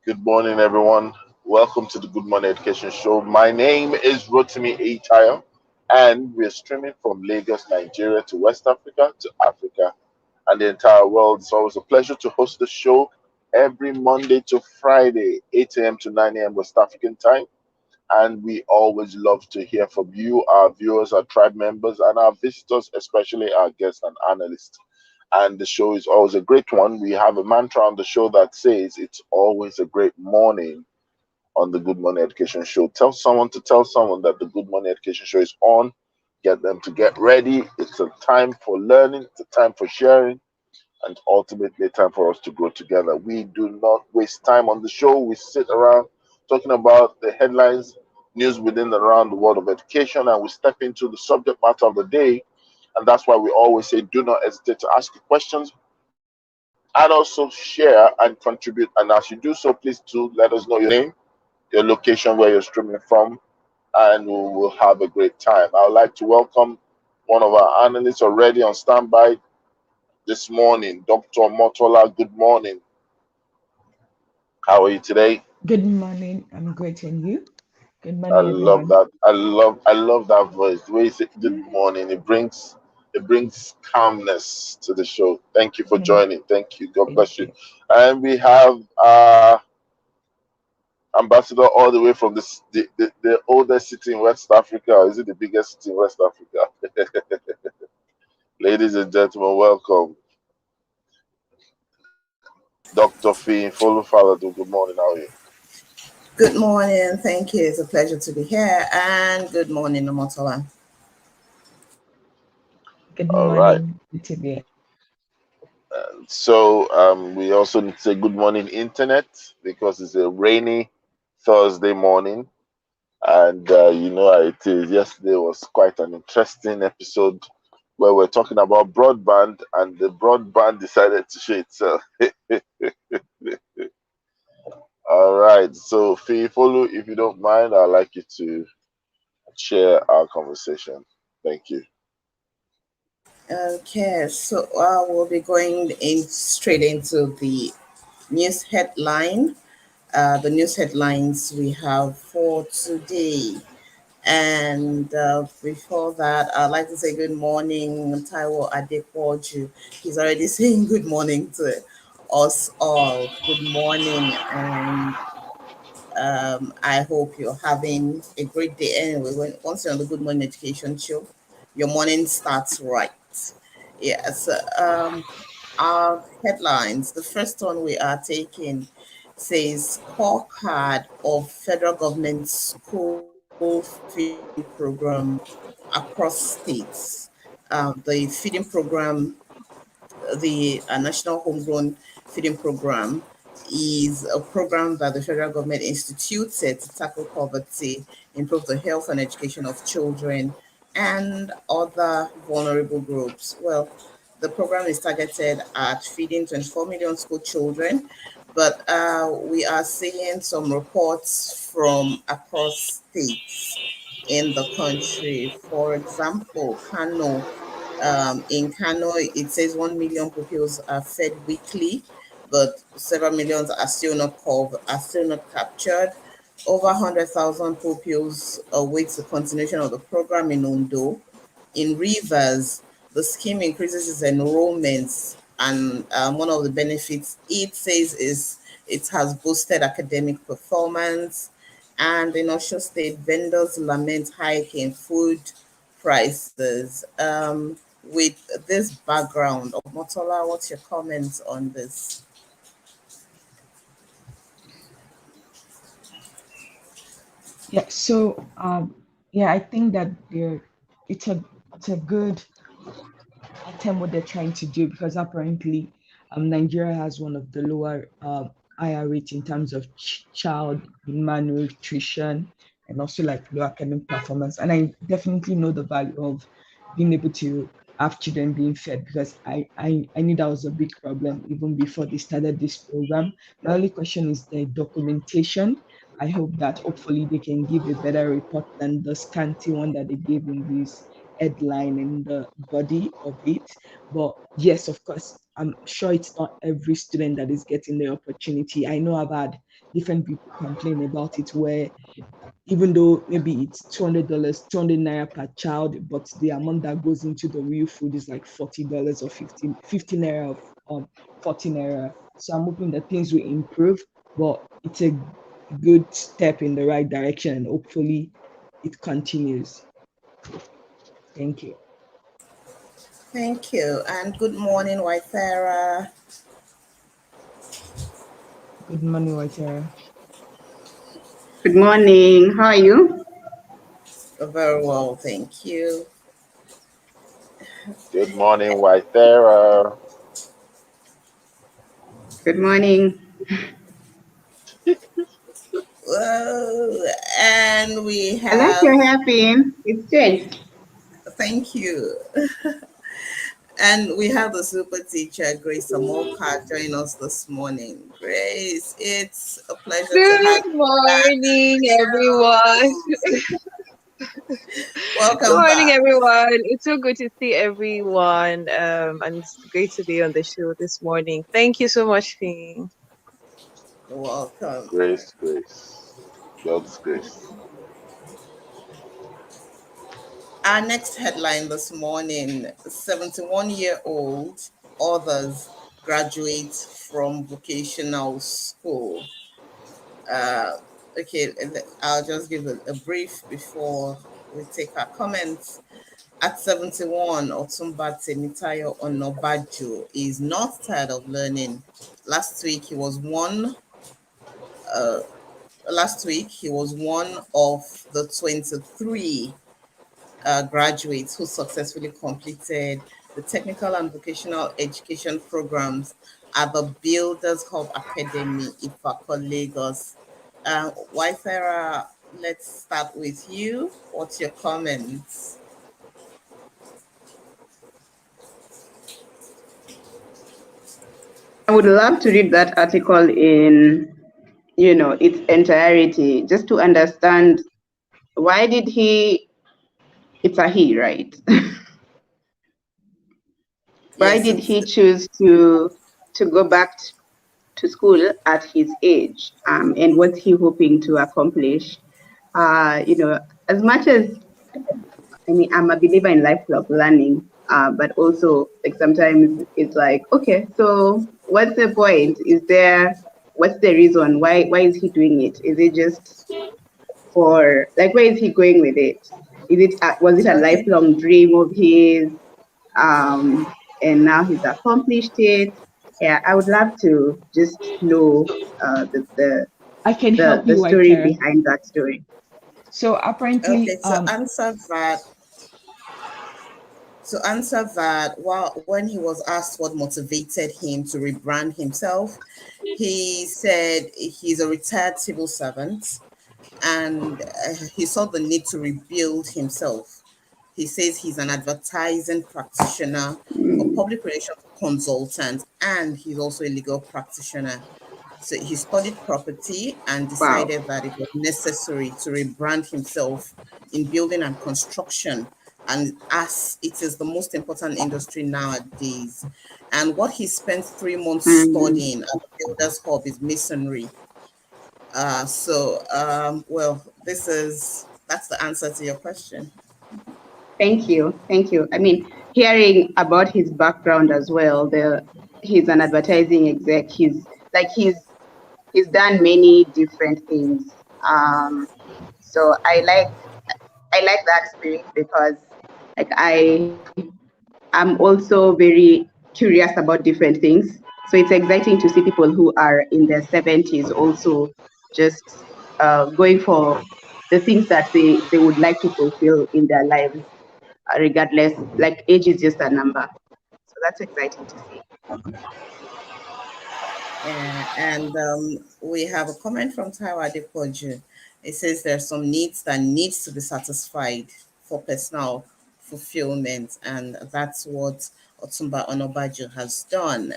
Good morning, everyone. Welcome to the Good Morning Education Show. My name is Rotimi Atayo, and we're streaming from Lagos, Nigeria to West Africa to Africa and the entire world. It's always a pleasure to host the show every Monday to Friday, 8 a.m. to 9 a.m. West African time. And we always love to hear from you, our viewers, our tribe members, and our visitors, especially our guests and analysts. And the show is always a great one. We have a mantra on the show that says it's always a great morning on the Good Morning Education Show. Tell someone to tell someone that the Good Morning Education Show is on. Get them to get ready. It's a time for learning, it's a time for sharing, and ultimately a time for us to grow together. We do not waste time on the show. We sit around talking about the headlines, news within and around the world of education, and we step into the subject matter of the day. And that's why we always say do not hesitate to ask questions and also share and contribute. And as you do so, please do let us know your name, your location where you're streaming from, and we will have a great time. I would like to welcome one of our analysts already on standby this morning, Dr. Motola. Good morning. How are you today? Good morning. I'm great, and you? Good I morning, love everyone. that. I love that voice. The way you say good morning, it brings calmness to the show. Thank you for Yeah, joining. Thank you. God bless thank you. you. And we have ambassador all the way from the oldest city in West Africa. Or is it the biggest city in West Africa? Ladies and gentlemen, welcome. Dr. Fee, follow Father. Good morning. How are you? Good morning. Thank you. It's a pleasure to be here. And good morning, Namotola. Good All right. morning. Good to be here. So we also need to say good morning, internet, because it's a rainy Thursday morning, and you know how it is. Yesterday was quite an interesting episode where we're talking about broadband, and the broadband decided to show itself. All right. So, Fee, follow if you don't mind. I'd like you to share our conversation. Thank you. Okay, so we'll be going in straight into the news headline. The news headlines we have for today. And before that, I'd like to say good morning, Taiwo Adequoju. He's already saying good morning to us all. Good morning, and I hope you're having a great day anyway. Once you're on the Good Morning Education Show, your morning starts right. Yes. Our headlines. The first one we are taking says scorecard of federal government school feeding program across states. The feeding program, the National Homegrown Feeding Program, is a program that the federal government instituted to tackle poverty, improve the health and education of children, and other vulnerable groups. Well, the program is targeted at feeding 24 million school children, but we are seeing some reports from across states in the country. For example, Kano, in Kano, it says 1 million pupils are fed weekly, but several millions are still not are still not captured. Over 100,000 pupils awaits the continuation of the program in Ondo. In Rivers, the scheme increases its enrollments, and one of the benefits it says is it has boosted academic performance. And in Osho State, vendors lament hike in food prices. With this background, Motola, what's your comments on this? Yeah. Yeah, I think that it's a good attempt what they're trying to do because apparently, Nigeria has one of the lower IR rates in terms of child malnutrition and also like low academic performance. And I definitely know the value of being able to have children being fed because I knew that was a big problem even before they started this program. My only question is the documentation. I hope that hopefully they can give a better report than the scanty one that they gave in this headline and the body of it. But yes, of course, I'm sure it's not every student that is getting the opportunity. I know I've had different people complain about it, where even though maybe it's $200, 200 naira per child, but the amount that goes into the real food is like $40 or 50 naira of 40 naira. So I'm hoping that things will improve, but it's a good step in the right direction, and hopefully it continues. Thank you. Thank you. And good morning, Waithera. Good morning, Waitera. Good morning. How are you? Very well, thank you. Good morning, Whitera. Good morning. Whoa. And we I like your have, hairpin. It's changed. thank you. And we have the super teacher, Grace Amoka, join us this morning. Grace, it's a pleasure to have Good you back on morning, the everyone. show. Good Welcome morning, back. everyone. It's so good to see everyone, and it's great to be on the show this morning. Thank you so much, Fee. Welcome. Grace. God's grace. Our next headline this morning: 71-year-old others graduate from vocational school. Uh, okay, I'll just give a brief before we take our comments. At 71, Otumba Temitayo Onobajo is not tired of learning. Last week he was one. Uh, Last week he was one of the 23 graduates who successfully completed the technical and vocational education programs at the Builders Hub Academy, Ifako, Lagos. Waithera, let's start with you. What's your comments? I would love to read that article in, its entirety, just to understand why did he, it's a he, right? Why Yes, did it's he choose to go back to school at his age? And what's he hoping to accomplish? As much as I'm a believer in lifelong learning, but also like sometimes it's like, okay, so what's the point? What's the reason? Why is he doing it? Is it just for like where is he going with it? Was it a okay. lifelong dream of his? And now he's accomplished it. Yeah, I would love to just know the the I can the, help the you, story Waitera. behind that story. So Okay, apparently, to answer that, while when he was asked what motivated him to rebrand himself, he said he's a retired civil servant and he saw the need to rebuild himself. He says he's an advertising practitioner, a Mm, public relations consultant, and he's also a legal practitioner. So he studied property and wow. decided that it was necessary to rebrand himself in building and construction. And as it is the most important industry nowadays. And what he spent 3 months Mm, studying at the Builders Hub is masonry. Well, that's the answer to your question. thank you, thank you. I mean, hearing about his background as well. He's an advertising exec. He's done many different things. So I like that spirit because like I'm also very curious about different things. So it's exciting to see people who are in their 70s also just going for the things that they would like to fulfill in their lives, regardless, like age is just a number. So that's exciting to see. Yeah, and we have a comment from Taiwa Adepoju. It says there's some needs that needs to be satisfied for personal fulfillment, and that's what Otumba Onobajo has done.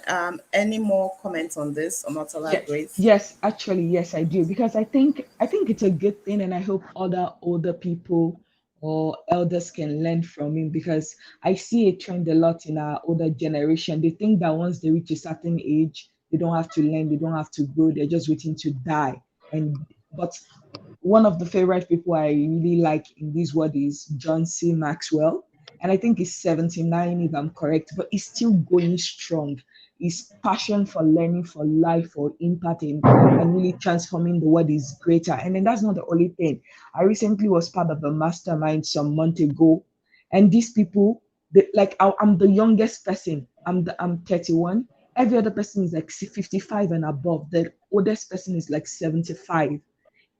Any more comments on this, Omatola yes, Grace? yes, actually, yes, I do, because I think it's a good thing, and I hope other older people or elders can learn from him, because I see a trend a lot in our older generation. They think that once they reach a certain age, they don't have to learn, they don't have to grow, they're just waiting to die. And but one of the favorite people I really like in this world is John C. Maxwell. And I think he's 79 if I'm correct, but he's still going strong. His passion for learning, for life, for impact, and really transforming the world is greater. And then that's not the only thing. I recently was part of a mastermind some month ago, and these people, like I'm the youngest person. I'm 31. Every other person is like 55 and above. The oldest person is like 75,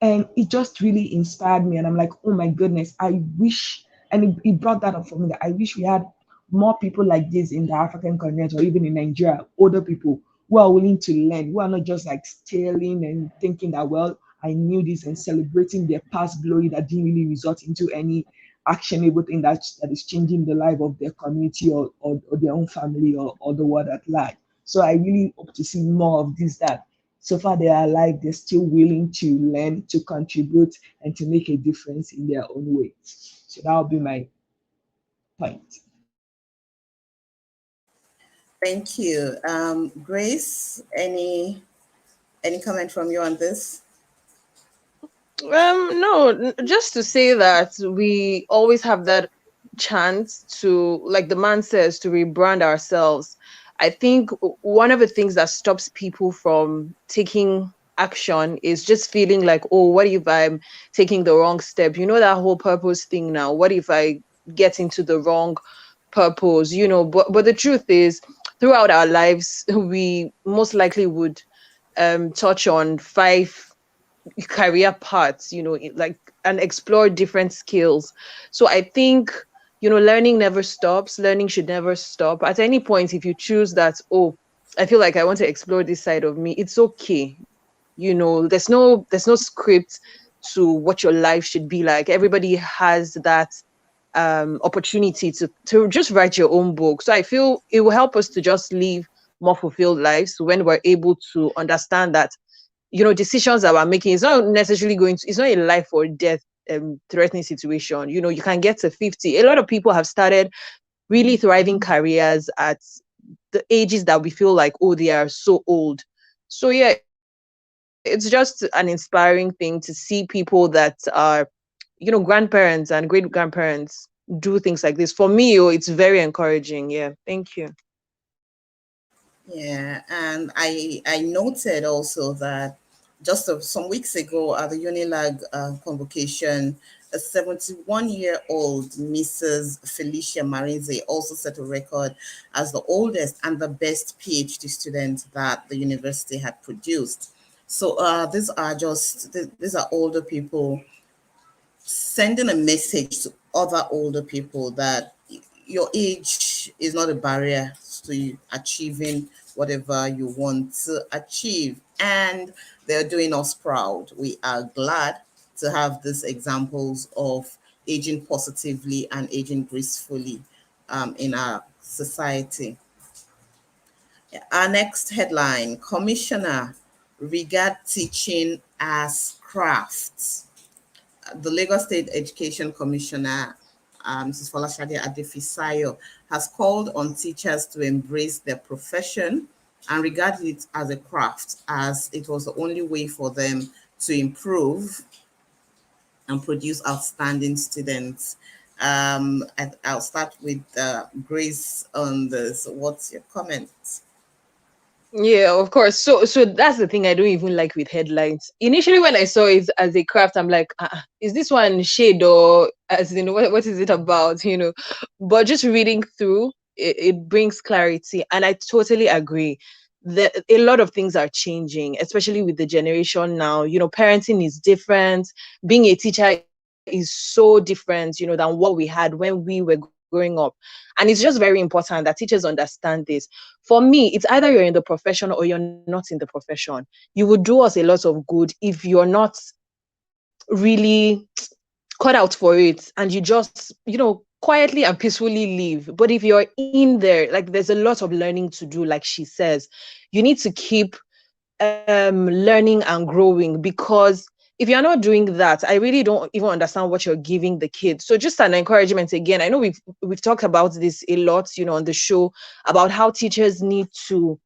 and it just really inspired me. And I'm like, oh my goodness, I wish, and it brought that up for me, that I wish we had more people like this in the African continent or even in Nigeria, older people who are willing to learn, who are not just like stealing and thinking that, well, I knew this, and celebrating their past glory that didn't really result into any actionable thing that is changing the life of their community, or their own family, or the world at large. So I really hope to see more of this, that so far they are alive, they're still willing to learn, to contribute, and to make a difference in their own way. So that would be my point. Thank you. Grace, any comment from you on this? No, just to say that we always have that chance to, like the man says, to rebrand ourselves. I think one of the things that stops people from taking action is just feeling like, oh, what if I'm taking the wrong step? You know, that whole purpose thing now. What if I get into the wrong purpose? But the truth is, throughout our lives, we most likely would touch on five career paths, like, and explore different skills. So I think, learning never stops. Learning should never stop. At any point, if you choose that, oh, I feel like I want to explore this side of me, it's okay. There's no script to what your life should be like. Everybody has that opportunity to just write your own book. So I feel it will help us to just live more fulfilled lives when we're able to understand that decisions that we're making is not necessarily it's not a life or death threatening situation. You can get to 50. A lot of people have started really thriving careers at the ages that we feel like, oh, they are so old. So yeah, it's just an inspiring thing to see people that are, grandparents and great grandparents do things like this. For me, it's very encouraging. Yeah, thank you. Yeah, and I noted also that just some weeks ago at the Unilag convocation, a 71-year-old Mrs. Felicia Marinze also set a record as the oldest and the best PhD student that the university had produced. So these are older people sending a message to other older people that your age is not a barrier to you achieving whatever you want to achieve. And they're doing us proud. We are glad to have these examples of aging positively and aging gracefully in our society. Our next headline: Commissioner regard teaching as crafts. The Lagos State Education Commissioner, Mrs. Folashade Adefisayo, has called on teachers to embrace their profession and regard it as a craft, as it was the only way for them to improve and produce outstanding students. I'll start with Grace on this. What's your comment? Yeah, of course. So that's the thing I don't even like with headlines. Initially, when I saw it as a craft, I'm like, is this one shade, or as in what is it about? But just reading through it brings clarity, and I totally agree that a lot of things are changing, especially with the generation now. Parenting is different. Being a teacher is so different, than what we had when we were growing up. And it's just very important that teachers understand this. For me, it's either you're in the profession or you're not in the profession. You would do us a lot of good if you're not really cut out for it, and you just, quietly and peacefully live. But if you're in there, like, there's a lot of learning to do, like she says. You need to keep learning and growing, because if you're not doing that, I really don't even understand what you're giving the kids. So just an encouragement again. I know we've talked about this a lot, on the show, about how teachers need to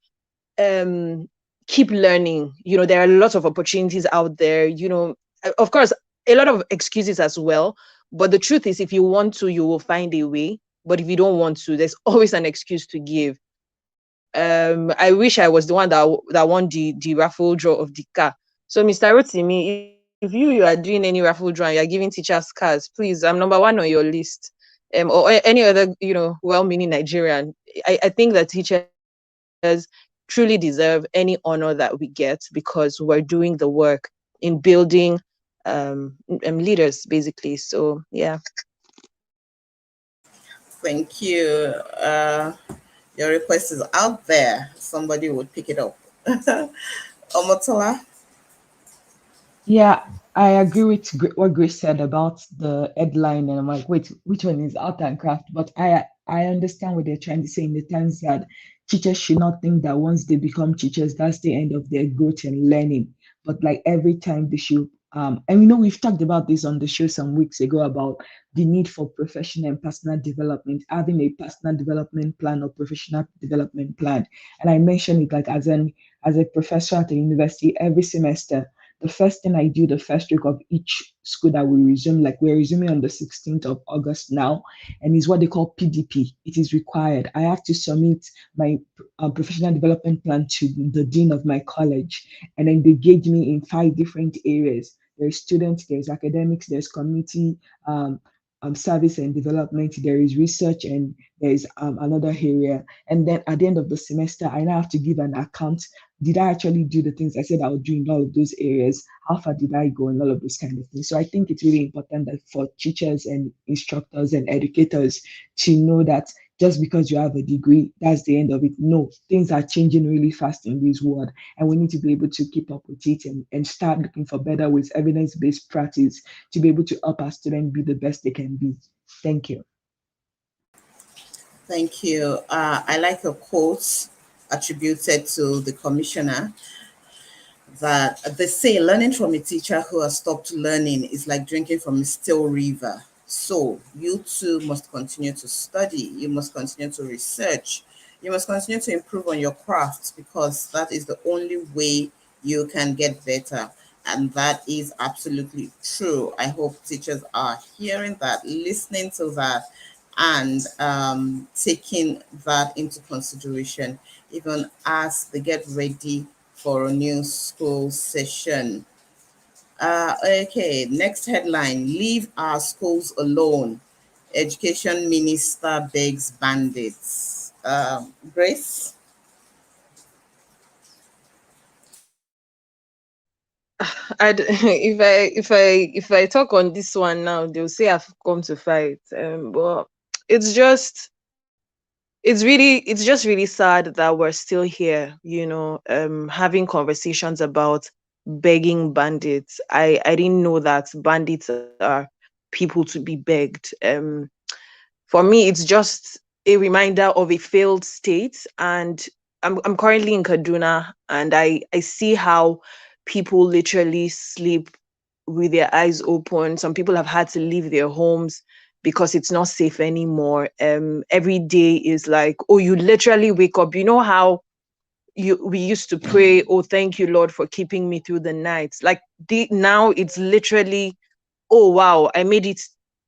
um keep learning. There are lots of opportunities out there. Of course, a lot of excuses as well. But the truth is, if you want to, you will find a way. But if you don't want to, there's always an excuse to give. I wish I was the one that won the raffle draw of the car. So, Mr. Rotimi, if you are doing any raffle draw and you're giving teachers cars, please, I'm number one on your list. Or any other, well-meaning Nigerian. I think that teachers truly deserve any honor that we get because we're doing the work in building leaders, basically. So, yeah. Thank you. Your request is out there. Somebody would pick it up. Omotola? Yeah, I agree with what Grace said about the headline, and I'm like, wait, which one is art and craft? But I understand what they're trying to say in the terms that teachers should not think that once they become teachers, that's the end of their growth and learning. But like every time they should, and we know we've talked about this on the show some weeks ago about the need for professional and personal development, having a personal development plan or professional development plan. And I mentioned it like as a professor at the university every semester the first thing I do the first week of each school that we resume, like we're resuming on the 16th of August now, and is what they call PDP. It is required. I have to submit my professional development plan to the dean of my college, and then they gauge me in 5 different areas. There's students, there's academics, there's community service and development, there is research, and there's another area. And then at the end of the semester, I now have to give an account. Did I actually do the things I said I would do in all of those areas? How far did I go and all of those kind of things? So I think it's really important that for teachers and instructors and educators to know that just because you have a degree, that's the end of it. No, things are changing really fast in this world, and we need to be able to keep up with it and start looking for better ways, evidence-based practice to be able to help our students be the best they can be. Thank you. Thank you. I like a quote attributed to the commissioner that they say learning from a teacher who has stopped learning is like drinking from a still river. So you too must continue to study, you must continue to research, you must continue to improve on your craft because that is the only way you can get better. And that is absolutely true. I hope teachers are hearing that, listening to that, and taking that into consideration even as they get ready for a new school session. Okay, next headline: Leave our schools alone. Education Minister begs bandits. Grace? If I talk on this one now, they'll say I've come to fight. But it's just it's just really sad that we're still here, having conversations about begging bandits. I didn't know that bandits are people to be begged. For me, it's just a reminder of a failed state. And I'm currently in Kaduna, and I see how people literally sleep with their eyes open. Some people have had to leave their homes because it's not safe anymore. Every day is like, oh, you literally wake up. You know how we used to pray, oh, thank you, Lord, for keeping me through the night. Like now it's literally, oh wow, I made it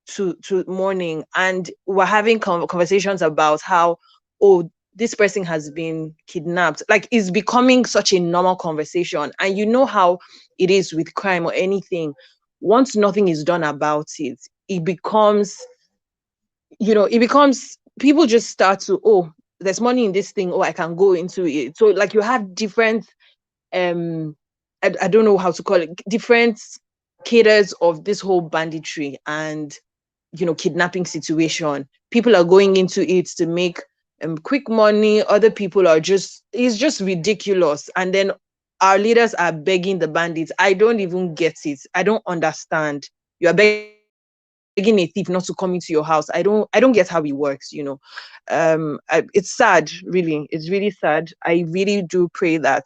to morning. And we're having conversations about how, oh, this person has been kidnapped. Like it's becoming such a normal conversation. And you know how it is with crime or anything. Once nothing is done about it, it becomes, it becomes, people just start to, oh, there's money in this thing, oh, I can go into it. So like you have different um I don't know how to call it, different cadres of this whole banditry and kidnapping situation. People are going into it to make quick money. Other people are just, it's just ridiculous. And then our leaders are begging the bandits. I don't even get it. I don't understand. You are begging a thief not to come into your house. I don't get how it works. It's sad, really. It's really sad. I really do pray that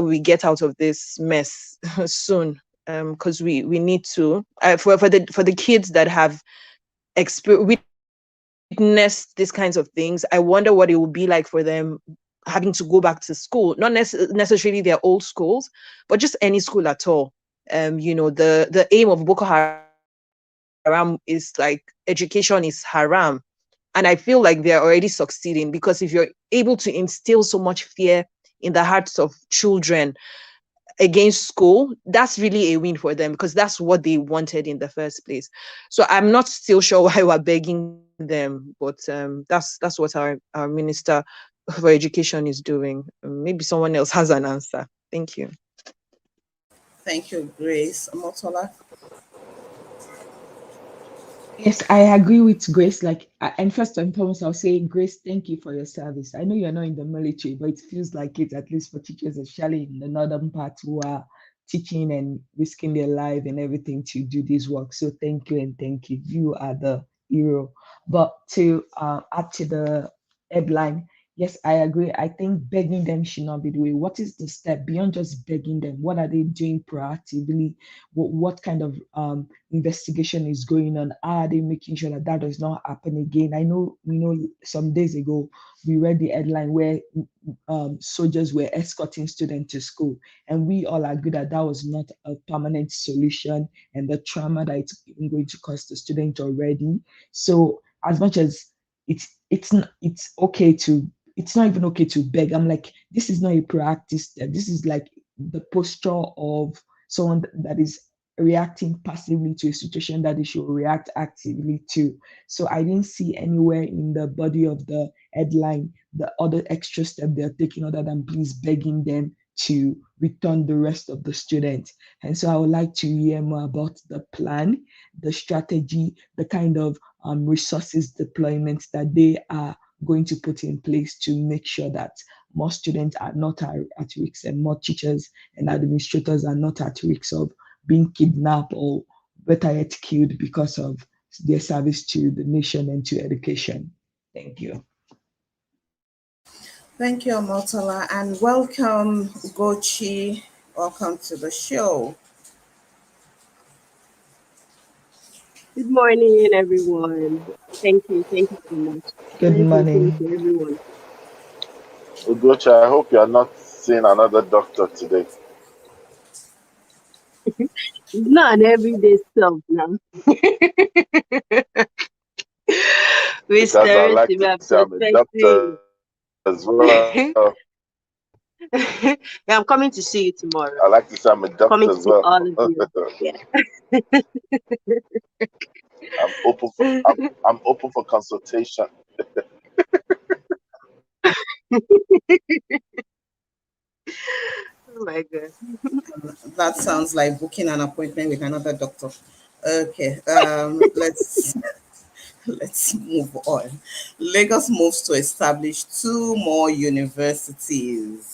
we get out of this mess soon, because we need to, for the kids that have witnessed these kinds of things. I wonder what it will be like for them having to go back to school, not necessarily their old schools, but just any school at all. The aim of Boko Haram is like education is haram. And I feel like they're already succeeding, because if you're able to instill so much fear in the hearts of children against school, that's really a win for them, because that's what they wanted in the first place. So I'm not still sure why we're begging them, but that's what our minister for education is doing. Maybe someone else has an answer. Thank you. Thank you, Grace. Motola. Yes, I agree with Grace. And first and foremost, I'll say, Grace, thank you for your service. I know you're not in the military, but it feels like it, at least for teachers, especially in the northern part, who are teaching and risking their life and everything to do this work. So thank you and thank you. You are the hero. But to add to the headline, yes, I agree. I think begging them should not be the way. What is the step beyond just begging them? What are they doing proactively? What kind of investigation is going on? Are they making sure that that does not happen again? I know, some days ago we read the headline where soldiers were escorting students to school, and we all agree that that was not a permanent solution, and the trauma that it's even going to cause the student already. So as much as it's okay to, it's not even okay to beg. I'm like, this is not a proactive step. This is like the posture of someone that is reacting passively to a situation that they should react actively to. So I didn't see anywhere in the body of the headline the other extra step they're taking other than please begging them to return the rest of the students. And so I would like to hear more about the plan, the strategy, the kind of resources deployments that they are going to put in place to make sure that more students are not at risk, and more teachers and administrators are not at risk of being kidnapped, or better yet killed, because of their service to the nation and to education. Thank you. Thank you, Motola, and welcome, Gochi. Welcome to the show. Good morning, everyone. Thank you so much. Good Nice listening morning. to everyone. Ugocha, I hope you are not seeing another doctor today. It's not an everyday stuff now. Because I Mr. like Recipe, to I'm say I'm a doctor protecting as well. you. Yeah, I'm coming to see you I tomorrow. like to say I'm a doctor Coming as to see well. all of you. Yeah. I'm open for consultation. Oh my God. That sounds like booking an appointment with another doctor. Okay, let's move on. Lagos moves to establish two more universities.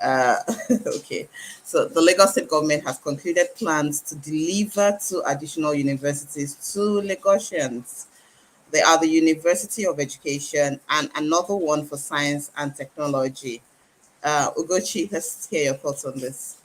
Uh, okay, so the Lagos state government has concluded plans to deliver two additional universities to Lagosians. They are the University of Education and another one for Science and Technology. Ugochi, let's hear your thoughts on this.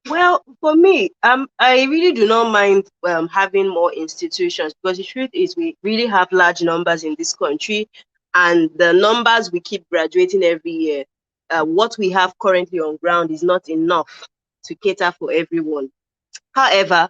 Well, for me, I really do not mind having more institutions, because the truth is we really have large numbers in this country, and the numbers we keep graduating every year. What we have currently on ground is not enough to cater for everyone. However,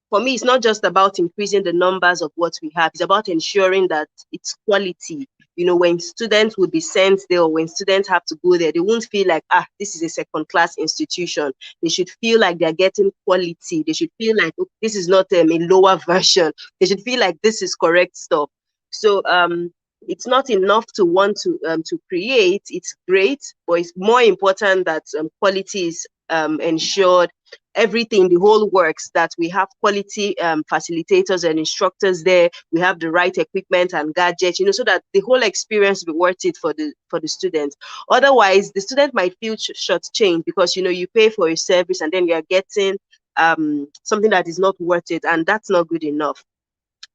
for me, it's not just about increasing the numbers of what we have. It's about ensuring that it's quality. When students would be sent there, or when students have to go there, they won't feel like, this is a second class institution. They should feel like they're getting quality. They should feel like, this is not a lower version. They should feel like this is correct stuff. So it's not enough to want to create. It's great, but it's more important that quality is ensured. Everything, the whole works, that we have quality facilitators and instructors there. We have the right equipment and gadgets, so that the whole experience will be worth it for the students. Otherwise, the student might feel shortchanged, because you pay for a service and then you're getting something that is not worth it, and that's not good enough.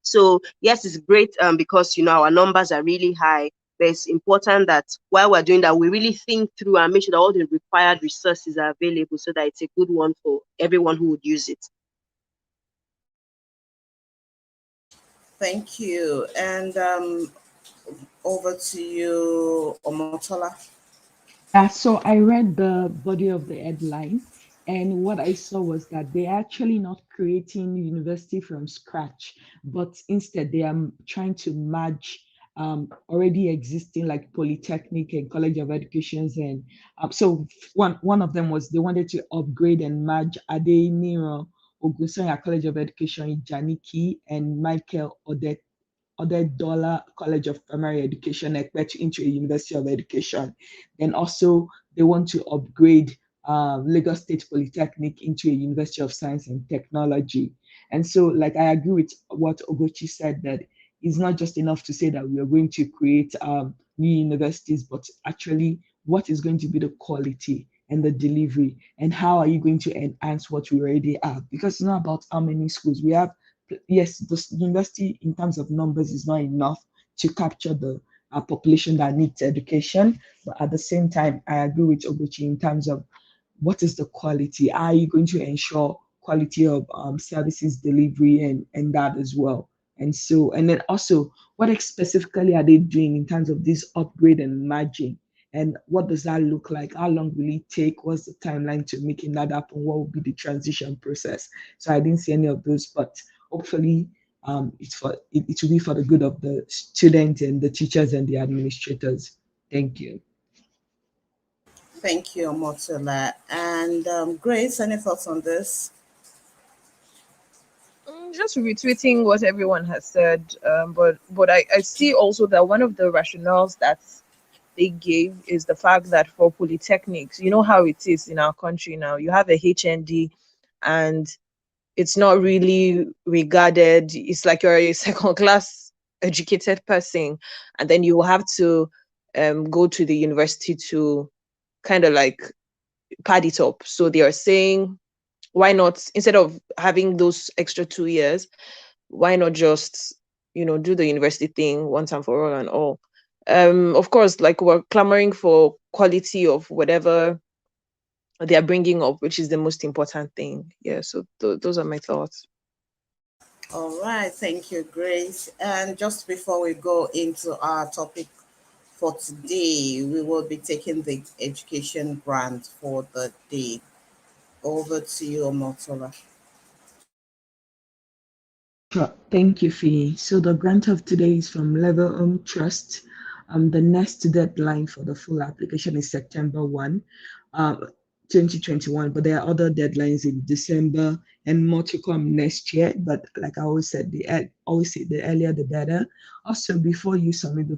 So yes, it's great because our numbers are really high, but it's important that while we're doing that, we really think through and make sure that all the required resources are available, so that it's a good one for everyone who would use it. Thank you. And Over to you, Omotola. Yeah, so I read the body of the headline, and what I saw was that they're actually not creating university from scratch, but instead they are trying to merge already existing like polytechnic and college of educations. And so one of them was they wanted to upgrade and merge Adeniro Ogunsanya College of Education in Janiki and Michael Odedola College of Primary Education, Ekpet, into a University of Education. Then also they want to upgrade Lagos State Polytechnic into a University of Science and Technology. And so, like, I agree with what Ogochi said, that it's not just enough to say that we are going to create new universities, but actually what is going to be the quality and the delivery, and how are you going to enhance what we already have? Because it's not about how many schools we have. Yes, the university in terms of numbers is not enough to capture the population that needs education. But at the same time, I agree with Oguchi in terms of what is the quality? Are you going to ensure quality of services delivery and that as well? And so, and then also, what specifically are they doing in terms of this upgrade and merging? And what does that look like? How long will it take? What's the timeline to making that happen? What will be the transition process? So I didn't see any of those, but hopefully it will be for the good of the students and the teachers and the administrators. Thank you. Thank you, Omotola. And Grace, any thoughts on this? Just retweeting what everyone has said, but I see also that one of the rationales that they gave is the fact that for polytechnics, you know how it is in our country now. You have a HND, and it's not really regarded. It's like you're a second class educated person, and then you have to go to the university to kind of like pad it up. So they are saying, why not, instead of having those extra 2 years, why not just do the university thing one time for all and all. Of course, like, we're clamoring for quality of whatever they are bringing up, which is the most important thing. Yeah, so those are my thoughts. All right, thank you, Grace. And just before we go into our topic for today, we will be taking the education grant for the day. Over to you, Omotola. Sure. Thank you, Fee. So the grant of today is from Level Home Trust. The next deadline for the full application is September 1, 2021, but there are other deadlines in December and more to come next year. But like I always said, always say the earlier the better. Also, before you submit the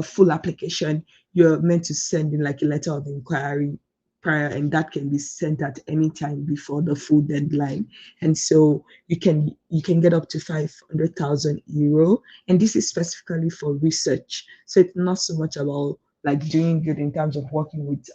full application, you're meant to send in like a letter of inquiry prior, and that can be sent at any time before the full deadline. And so you can get up to 500,000 euro, and this is specifically for research. So it's not so much about like doing good in terms of working with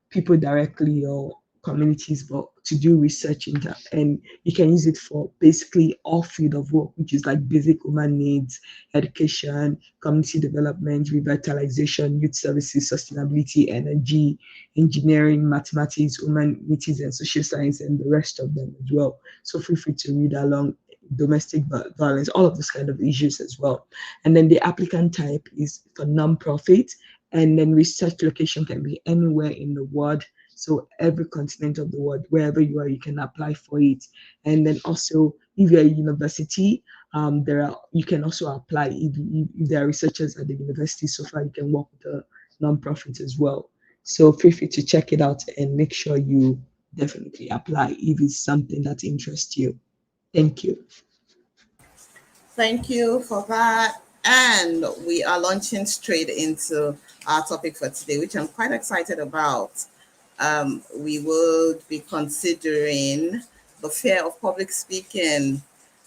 people directly or communities, but to do research into, and you can use it for basically all field of work, which is like basic human needs, education, community development, revitalization, youth services, sustainability, energy, engineering, mathematics, humanities, and social science, and the rest of them as well. So feel free to read along domestic violence, all of those kind of issues as well. And then the applicant type is for non-profit, and then research location can be anywhere in the world. So every continent of the world, wherever you are, you can apply for it. And then also, if you're a university, you can also apply if there are researchers at the university. So far, you can work with a non-profit as well. So feel free to check it out and make sure you definitely apply if it's something that interests you. Thank you. Thank you for that. And we are launching straight into our topic for today, which I'm quite excited about. We will be considering the fear of public speaking.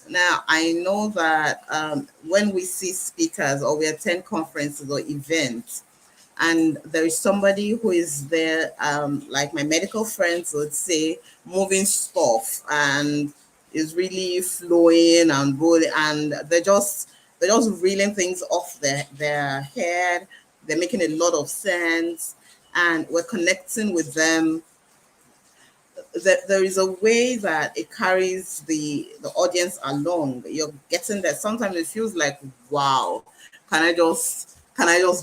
Now, I know that when we see speakers or we attend conferences or events, and there is somebody who is there, like my medical friends would say, moving stuff and is really flowing and rolling, and they're just reeling things off their head. They're making a lot of sense, and we're connecting with them there is a way that it carries the audience along. You're getting there. Sometimes it feels like, wow, can I just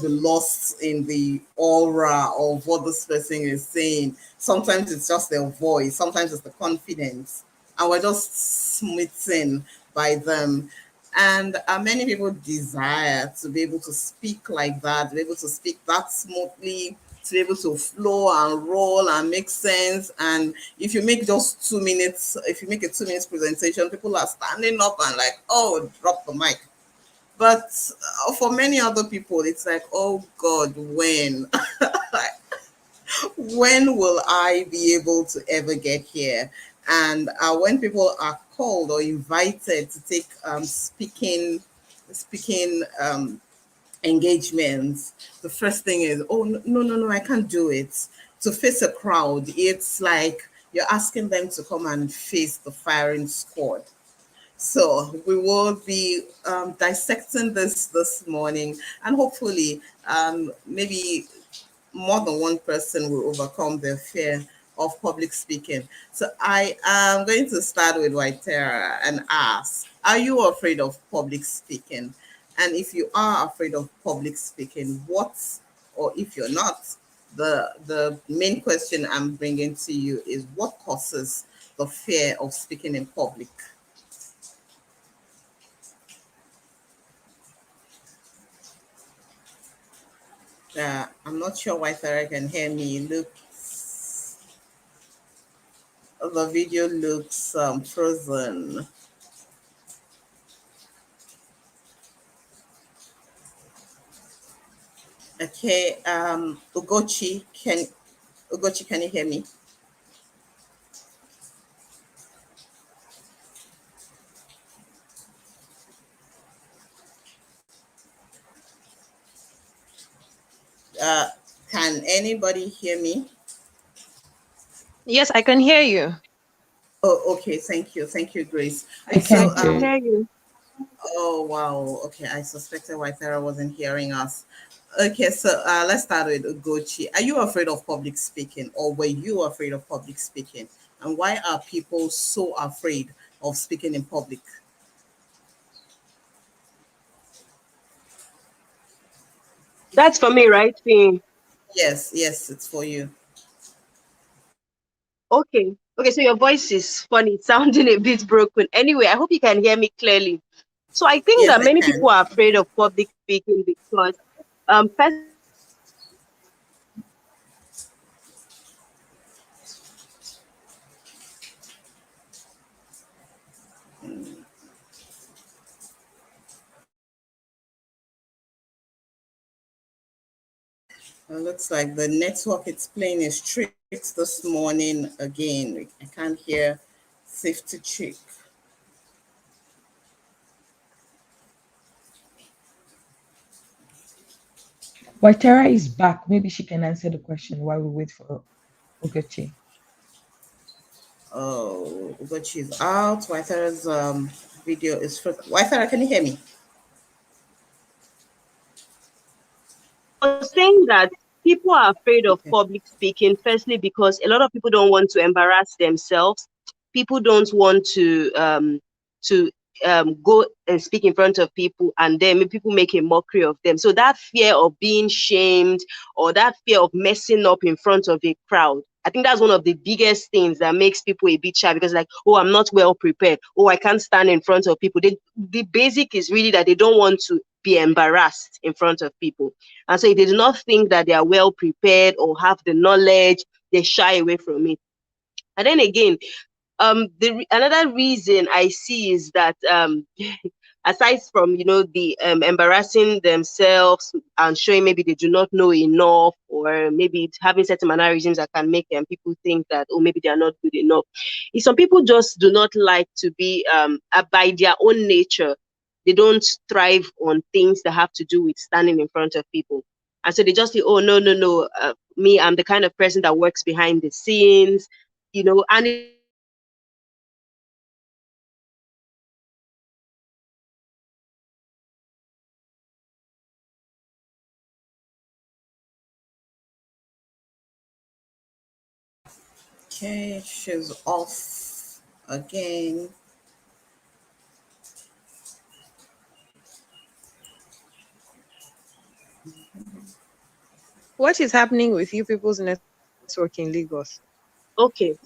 be lost in the aura of what this person is saying? Sometimes it's just their voice, sometimes it's the confidence, and we're just smitten by them. And many people desire to be able to speak like that, to be able to speak that smoothly, to be able to flow and roll and make sense. And if you make just 2 minutes, if you make a 2 minutes presentation, people are standing up and like, oh, drop the mic. But for many other people, it's like, oh God, when? When will I be able to ever get here? And when people are called or invited to take speaking engagements, the first thing is, oh, no, no, no, I can't do it. To face a crowd, it's like you're asking them to come and face the firing squad. So we will be dissecting this morning, and hopefully, maybe more than one person will overcome their fear of public speaking. So I am going to start with Waitera and ask, are you afraid of public speaking? And if you are afraid of public speaking, what, or if you're not, the main question I'm bringing to you is, what causes the fear of speaking in public? I'm not sure why Sarah can hear me. Looks the video looks frozen. Okay, Ugochi, can you hear me? Uh, can anybody hear me? Yes, I can hear you. Oh, okay. Thank you, Grace. I Yes, can So, we can too. hear you. oh wow. Okay, I suspected why Sarah wasn't hearing us. Okay, so let's start with Ugochi. Are you afraid of public speaking, or were you afraid of public speaking? And why are people so afraid of speaking in public? That's for me, right, Finn? Yes, yes, it's for you. Okay. Okay, so your voice is funny, sounding a bit broken. Anyway, I hope you can hear me clearly. So I think Yes, that I many can. people are afraid of public speaking because firstly they don't want to embarrass themselves. It looks like the network it's playing its tricks this morning again. I can't hear safety check. Waitara is back. Maybe she can answer the question while we wait for Ogechi. Oh, but she's out. Waithara's video is first. Waithara, can you hear me? I was saying that people are afraid of Okay. public speaking, firstly, because a lot of people don't want to embarrass themselves. People don't want to go and speak in front of people, and then people make a mockery of them. So that fear of being shamed or that fear of messing up in front of a crowd, I think that's one of the biggest things that makes people a bit shy because, like, oh, I'm not well prepared. Oh, I can't stand in front of people. The basic is really that they don't want to be embarrassed in front of people. And so if they do not think that they are well prepared or have the knowledge, they shy away from it. And then again, another reason I see is that aside from the embarrassing themselves and showing maybe they do not know enough, or maybe having certain mannerisms that can make people think that, oh, maybe they are not good enough, is some people just do not like to be by their own nature. They don't thrive on things that have to do with standing in front of people, and so they just say, oh, no, no, no, me, I'm the kind of person that works behind the scenes, and it's not that they don't want to be embarrassed. It's just that they don't want to be Okay, she's off again. What is happening with you people's network in Lagos? Okay.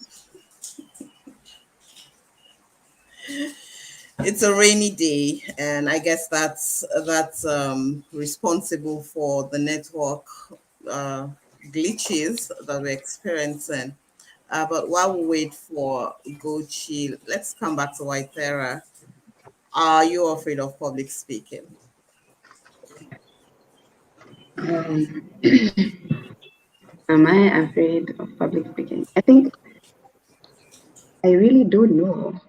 It's a rainy day, and I guess that's responsible for the network uh, glitches that we're experiencing. But while we wait for Gochi, let's come back to Waithera. Are you afraid of public speaking? Um, am I afraid of public speaking? I think I really don't know.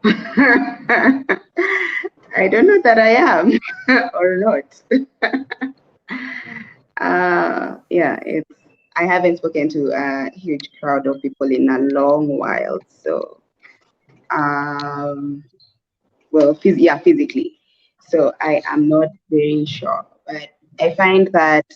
I don't know that I am or not. Yeah, it's. I haven't spoken to a huge crowd of people in a long while, so um, well, yeah, physically. So I am not very sure, but I find that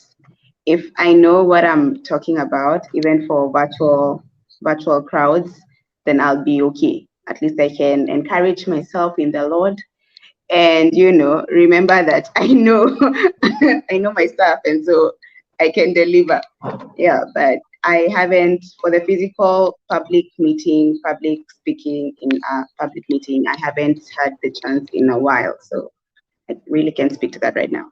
if I know what I'm talking about, even for virtual crowds, then I'll be okay. At least I can encourage myself in the Lord, and remember that I know I know my stuff, and so I can deliver. Yeah, but I haven't for the physical public speaking in a public meeting. I haven't had the chance in a while, so I really can't speak to that right now.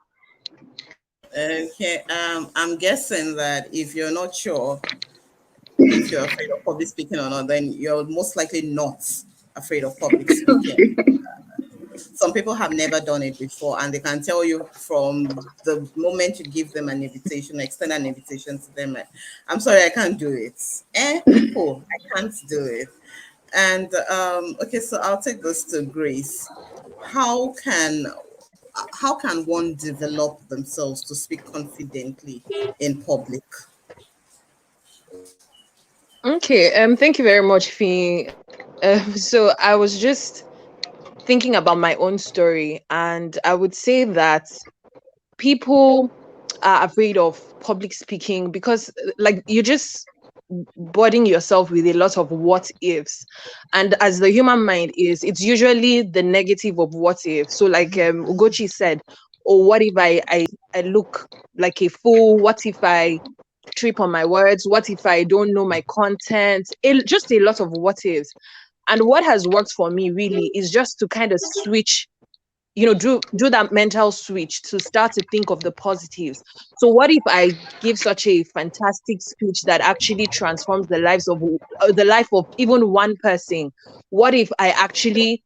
Okay, I'm guessing that if you're not sure if you're afraid of public speaking or not, then you're most likely not afraid of public speaking. Okay. Some people have never done it before, and they can tell you from the moment you give them an invitation, extend an invitation to them, I'm sorry, I can't do it. People, I can't do it. And okay, so I'll take this to Grace. How can how can one develop themselves to speak confidently in public? Okay, thank you very much, Fee. So I was just thinking about my own story, and I would say that people are afraid of public speaking because like you just burden yourself with a lot of what ifs, and as the human mind is, it's usually the negative of what if. So like Ugochi said, oh, what if I look like a fool? What if I trip on my words? What if I don't know my content? Just a lot of what ifs. And what has worked for me really is just to kind of switch, do that mental switch to start to think of the positives. So what if I give such a fantastic speech that actually transforms the life of even one person? What if I actually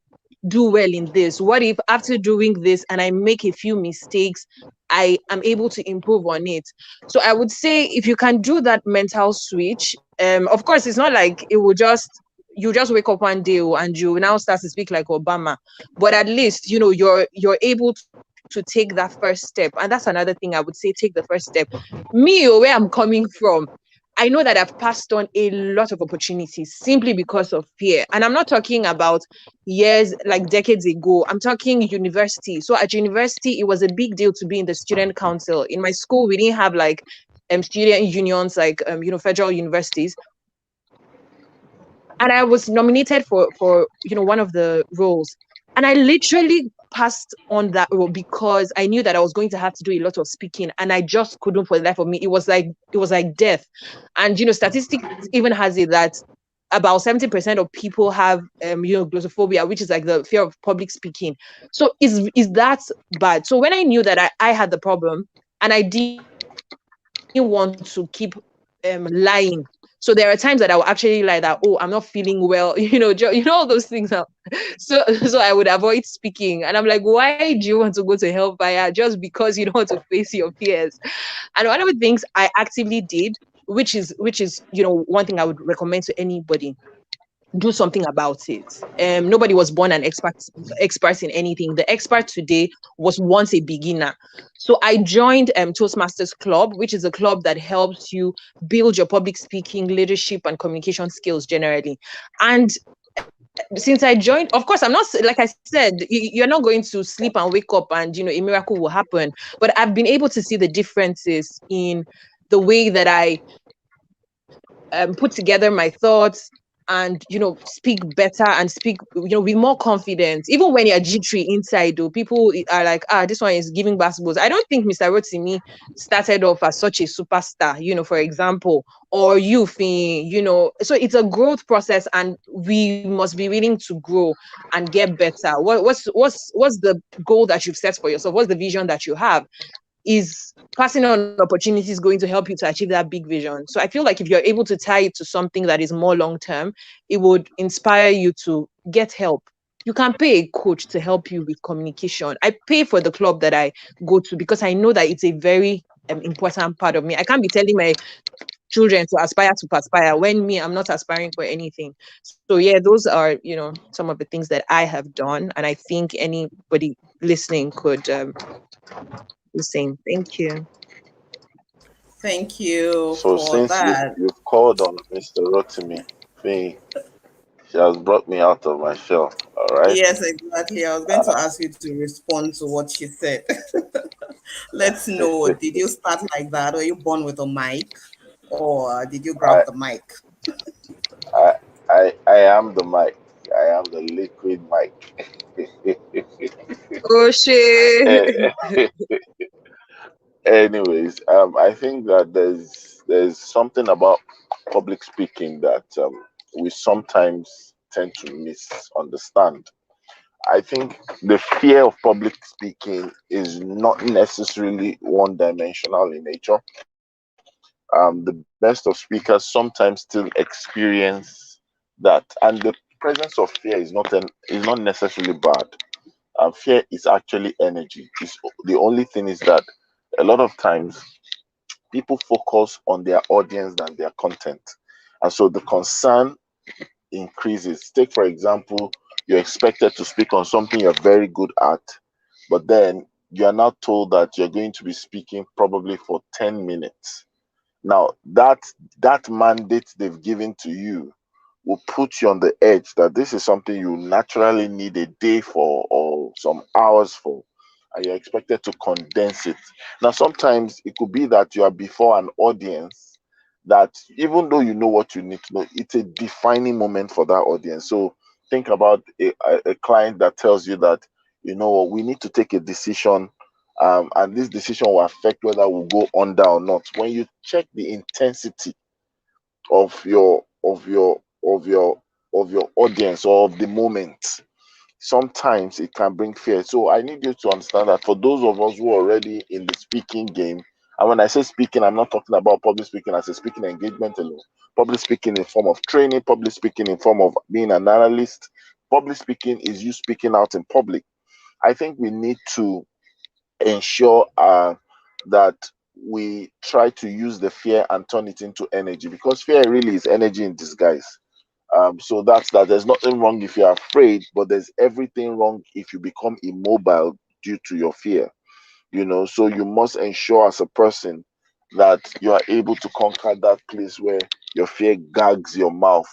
do well in this? What if after doing this and I make a few mistakes, I am able to improve on it? So I would say if you can do that mental switch, of course it's not like it will just you just wake up one day and you now start to speak like Obama, but at least you're able to take that first step. And that's another thing I would say, take the first step. Me, or where I'm coming from, I know that I've passed on a lot of opportunities simply because of fear. And I'm not talking about years, like decades ago. I'm talking university. So at university, it was a big deal to be in the student council. In my school, we didn't have like student unions like federal universities. And I was nominated for one of the roles. And I literally passed on that role because I knew that I was going to have to do a lot of speaking, and I just couldn't for the life of me. It was like death. And statistics even has it that about 70% of people have glossophobia, which is like the fear of public speaking. So is that bad? So when I knew that I had the problem and I didn't want to keep lying. So there are times that I will actually lie that, oh, I'm not feeling well, all those things. So I would avoid speaking, and I'm like, why do you want to go to hellfire just because you don't want to face your fears? And one of the things I actively did, which is one thing I would recommend to anybody, do something about it. Nobody was born an expert in anything. The expert today was once a beginner. So I joined Toastmasters Club, which is a club that helps you build your public speaking, leadership, and communication skills generally. And since I joined, of course, I'm not, like I said, you're not going to sleep and wake up and a miracle will happen. But I've been able to see the differences in the way that I put together my thoughts and speak better and speak with more confidence, even when you're jittery inside. Though people are like, this one is giving basketballs. I don't think Mr. Rotimi started off as such a superstar, for example, or you Fee, so it's a growth process, and we must be willing to grow and get better. What's the goal that you've set for yourself? What's the vision that you have? Is passing on opportunities going to help you to achieve that big vision? So I feel like if you're able to tie it to something that is more long term, it would inspire you to get help. You can pay a coach to help you with communication. I pay for the club that I go to because I know that it's a very important part of me. I can't be telling my children to aspire to perspire when me, I'm not aspiring for anything. So yeah, those are some of the things that I have done, and I think anybody listening could the same. Thank you. Thank you So for since that. you've called on Mr. Rotimi, me, she has brought me out of my shell. All right. Yes, exactly. I was going to ask you to respond to what she said. Let's know, did you start like that? Were you born with a mic? Or did you I, grab the mic? I, I am the mic. I am the liquid mic. Oh shit. Anyways, I think that there's something about public speaking that we sometimes tend to misunderstand. I think the fear of public speaking is not necessarily one dimensional in nature. The best of speakers sometimes still experience that, and the presence of fear is not necessarily bad. Fear is actually energy. The only thing is that a lot of times people focus on their audience than their content, and so the concern increases. Take for example, you're expected to speak on something you're very good at, but then you are now told that you're going to be speaking probably for 10 minutes. Now, that mandate they've given to you will put you on the edge that this is something you naturally need a day for or some hours for, and you're expected to condense it. Now, sometimes it could be that you are before an audience that, even though you know what you need to know, it's a defining moment for that audience. So think about a client that tells you that, what, we need to take a decision, and this decision will affect whether we'll go under or not. When you check the intensity of your audience or of the moment, sometimes it can bring fear. So I need you to understand that for those of us who are already in the speaking game, and when I say speaking, I'm not talking about public speaking as a speaking engagement alone. Public speaking in form of training, public speaking in form of being an analyst. Public speaking is you speaking out in public. I think we need to ensure that we try to use the fear and turn it into energy, because fear really is energy in disguise. So that's that. There's nothing wrong if you're afraid, but there's everything wrong if you become immobile due to your fear. So you must ensure as a person that you are able to conquer that place where your fear gags your mouth,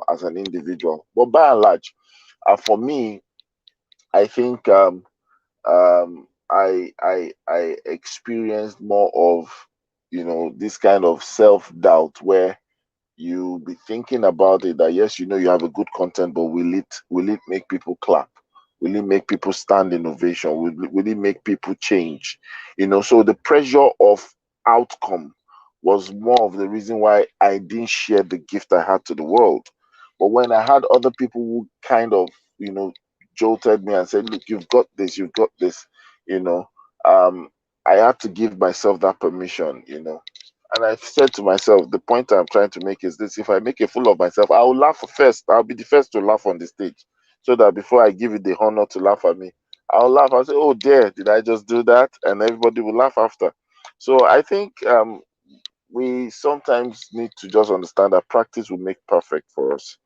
as an individual. But by and large, for me, I think I experienced more of this kind of self doubt where you be thinking about it, that yes, you have a good content, but will it make people clap? Will it make people stand in ovation? Will it make people change? So the pressure of outcome was more of the reason why I didn't share the gift I had to the world. But when I had other people who kind of, you know, jolted me and said, look, you've got this, you know, um, I had to give myself that permission. And I said to myself, the point I'm trying to make is this: if I make a fool of myself, I will laugh first. I'll be the first to laugh on the stage, so that before I give it the honor to laugh at me, I'll laugh. I'll say, oh dear, did I just do that? And everybody will laugh after. So I think we sometimes need to just understand that practice will make perfect for us.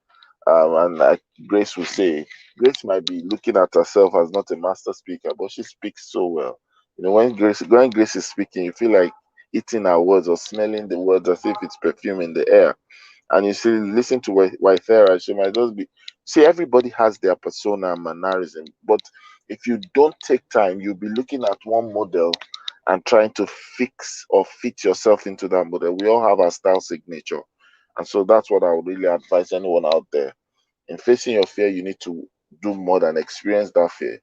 And like Grace will say, Grace might be looking at herself as not a master speaker, but she speaks so well. When Grace is speaking, you feel like eating her words or smelling the words as if it's perfume in the air. And you see, listen to Waithera, she might just be. See, everybody has their persona and mannerism, but if you don't take time, you'll be looking at one model and trying to fix or fit yourself into that model. We all have our style signature, And so that's what I would really advise anyone out there. In facing your fear, you need to do more than experience that fear.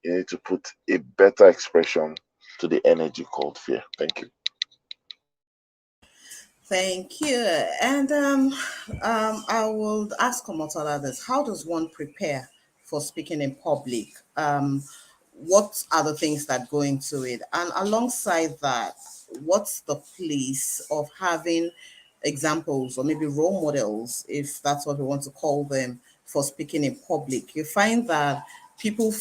You need to put a better expression to the energy called fear. Thank you. Thank you. And I will ask Omotola this. How does one prepare for speaking in public? What are the things that go into it? And alongside that, what's the place of having examples or maybe role models, if that's what we want to call them, for speaking in public? You find that people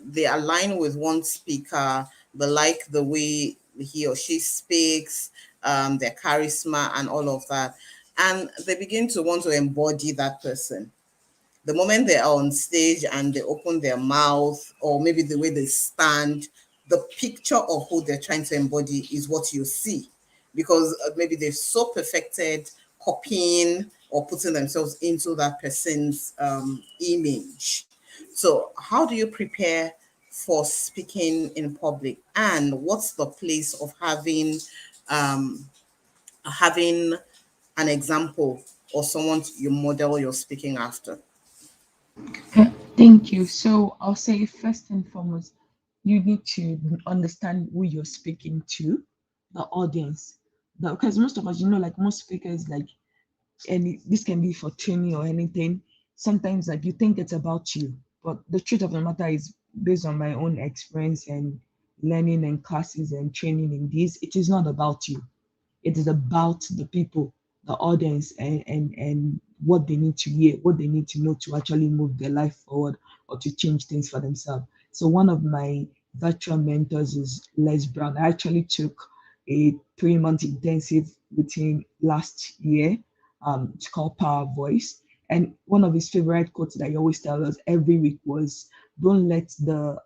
they align with one speaker, they like the way he or she speaks, their charisma and all of that. And they begin to want to embody that person. The moment they are on stage and they open their mouth, or maybe the way they stand, the picture of who they're trying to embody is what you see, because maybe they've so perfected copying or putting themselves into that person's image. So how do you prepare for speaking in public, and what's the place of um, having an example or someone you model your speaking after? Thank you. So I'll say first and foremost, you need to understand who you're speaking to, the audience. Because most of us, like most speakers, like, and this can be for training or anything. Sometimes, like, you think it's about you, but the truth of the matter is, based on my own experience and learning and classes and training in this, it is not about you. It is about the people, the audience, and what they need to hear, what they need to know to actually move their life forward or to change things for themselves. So one of my virtual mentors is Les Brown. I actually took a 3 month intensive with him last year. It's called Power Voice. And one of his favorite quotes that he always tells us every week was, "Don't let the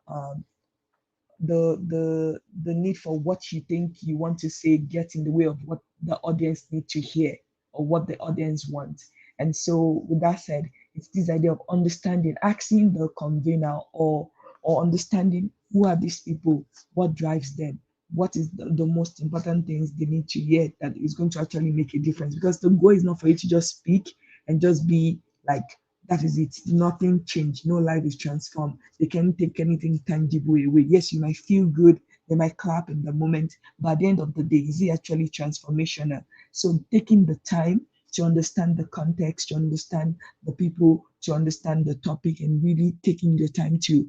need for what you think you want to say get in the way of what the audience need to hear or what the audience wants." And so with that said, it's this idea of understanding, asking the convener, or understanding who are these people, what drives them, what is the most important things they need to hear that is going to actually make a difference. Because the goal is not for you to just speak and just be like, that is it. Nothing changed. No life is transformed. They can't take anything tangible away. Yes, you might feel good. They might clap in the moment. But at the end of the day, is it actually transformational? So taking the time to understand the context, to understand the people, to understand the topic, and really taking the time to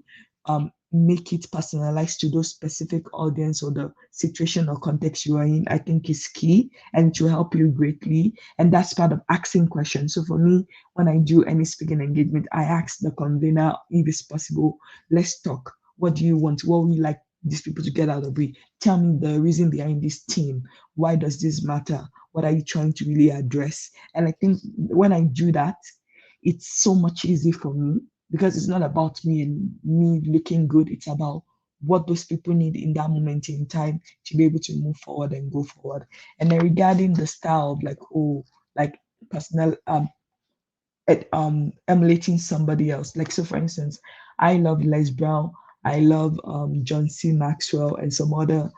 make it personalized to those specific audience or the situation or context you are in, I think is key, and to help you greatly. And that's part of asking questions. So for me, when I do any speaking engagement, I ask the convener, if it's possible, let's talk. What do you want? What would you like these people to get out of it? Tell me the reason behind this team. Why does this matter? What are you trying to really address? And I think when I do that, it's so much easier for me, because it's not about me and me looking good. It's about what those people need in that moment in time to be able to move forward and go forward. And then regarding the style of like, oh, like personal emulating somebody else. Like, so for instance, I love Les Brown, I love John C. Maxwell, and some other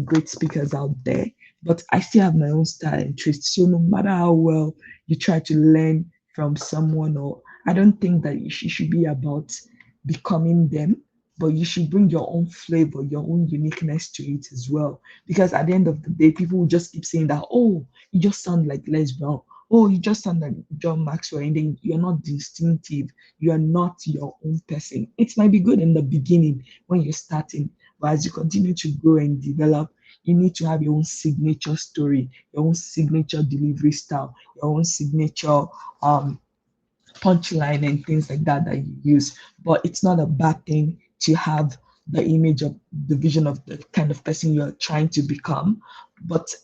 great speakers out there. But I still have my own style and twist. So no matter how well you try to learn from someone, or I don't think that should be about becoming them, but you should bring your own flavor, your own uniqueness to it as well. Because at the end of the day, people will just keep saying that, oh, you just sound like Les Brown. Oh, you just sound like John Maxwell, and then you're not distinctive. You're not your own person. It might be good in the beginning when you're starting, but as you continue to grow and develop, you need to have your own signature story, your own signature delivery style, your own signature punchline and things like that that you use. But it's not a bad thing to have the image of the vision of the kind of person you're trying to become. But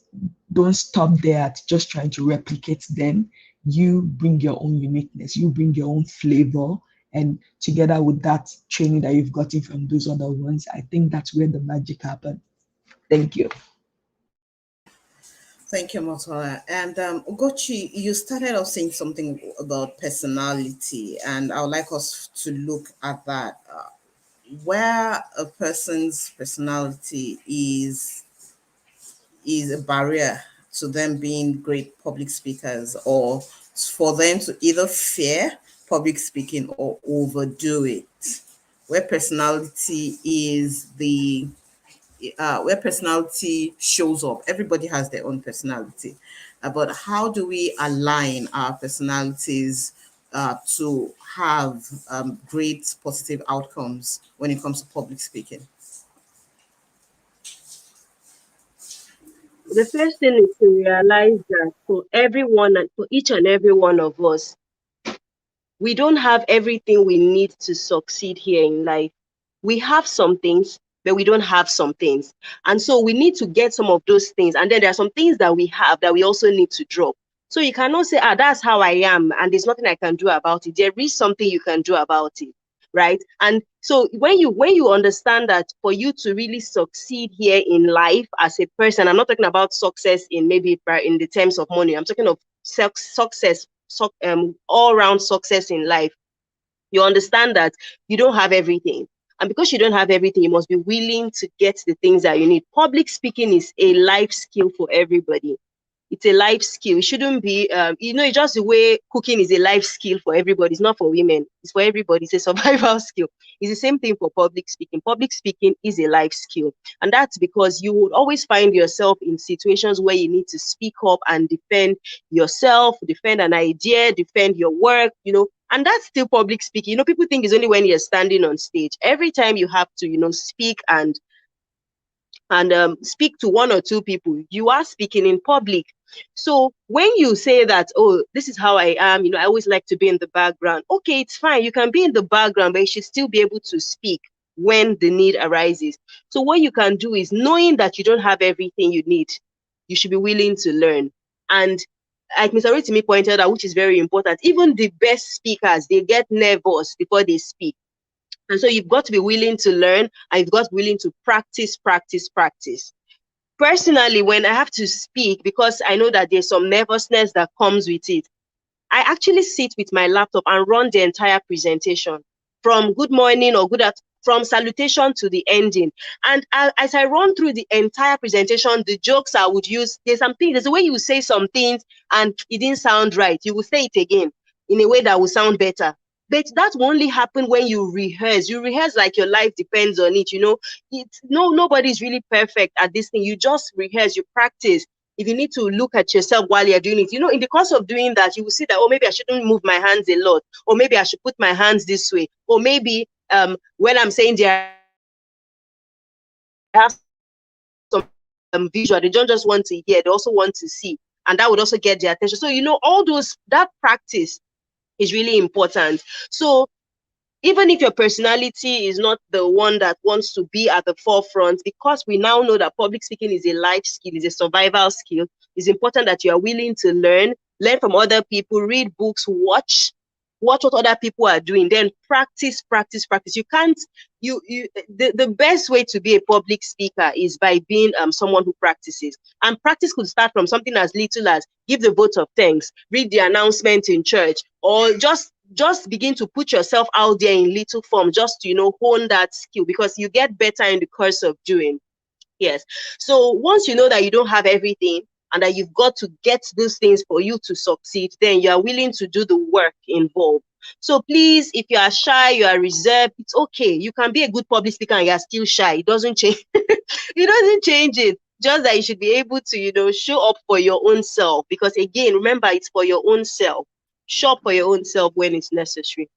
don't stop there at just trying to replicate them. You bring your own uniqueness, you bring your own flavor. And together with that training that you've gotten from those other ones, I think that's where the magic happens. Thank you. Thank you, Motola. And Ugochi, you started off saying something about personality, and I would like us to look at that. Where a person's personality is a barrier to them being great public speakers, or for them to either fear public speaking or overdo it? Where personality is the where personality shows up. Everybody has their own personality, but how do we align our personalities to have great positive outcomes when it comes to public speaking? The first thing is to realize that for everyone and for each and every one of us, we don't have everything we need to succeed here in life. We have some things, but we don't have some things. And so we need to get some of those things. And then there are some things that we have that we also need to drop. So you cannot say, that's how I am, and there's nothing I can do about it. There is something you can do about it, right? And so when you understand that for you to really succeed here in life as a person, I'm not talking about success in maybe in the terms of money. I'm talking of success, all round success in life. You understand that you don't have everything. And because you don't have everything, you must be willing to get the things that you need. Public speaking is a life skill for everybody. It's a life skill. It shouldn't be, it's just the way cooking is a life skill for everybody. It's not for women. It's for everybody. It's a survival skill. It's the same thing for public speaking. Public speaking is a life skill. And that's because you would always find yourself in situations where you need to speak up and defend yourself, defend an idea, defend your work, and that's still public speaking. People think it's only when you're standing on stage. Every time you have to, speak and speak to one or two people, you are speaking in public. So when you say that, oh, this is how I am, I always like to be in the background. Okay, it's fine. You can be in the background, but you should still be able to speak when the need arises. So what you can do is, knowing that you don't have everything you need, you should be willing to learn. And like Mr. Rotimi pointed out, which is very important, even the best speakers, they get nervous before they speak. And so you've got to be willing to learn, and you've got to be willing to practice, practice, practice. Personally, when I have to speak, because I know that there's some nervousness that comes with it, I actually sit with my laptop and run the entire presentation from good morning or from salutation to the ending. And as I run through the entire presentation, the jokes I would use, there's a way you say some things and it didn't sound right. You will say it again in a way that will sound better. But that will only happen when you rehearse. You rehearse like your life depends on it. Nobody's really perfect at this thing. You just rehearse, you practice. If you need to look at yourself while you're doing it, in the course of doing that, you will see that, oh, maybe I shouldn't move my hands a lot, or maybe I should put my hands this way, or maybe when I'm saying there have some visual, they don't just want to hear, they also want to see, and that would also get their attention. So all that practice is really important. So even if your personality is not the one that wants to be at the forefront, because we now know that public speaking is a life skill, is a survival skill, it's important that you are willing to learn from other people, read books, watch what other people are doing, then practice, practice, practice. You can't, the best way to be a public speaker is by being someone who practices. And practice could start from something as little as give the vote of thanks, read the announcement in church, or just begin to put yourself out there in little form, just to hone that skill, because you get better in the course of doing. Yes. So once you know that you don't have everything and that you've got to get those things for you to succeed, then you are willing to do the work involved. So please, if you are shy, you are reserved, it's okay. You can be a good public speaker and you are still shy. It doesn't change. It doesn't change it. Just that you should be able to, show up for your own self. Because again, remember, it's for your own self. Show up for your own self when it's necessary.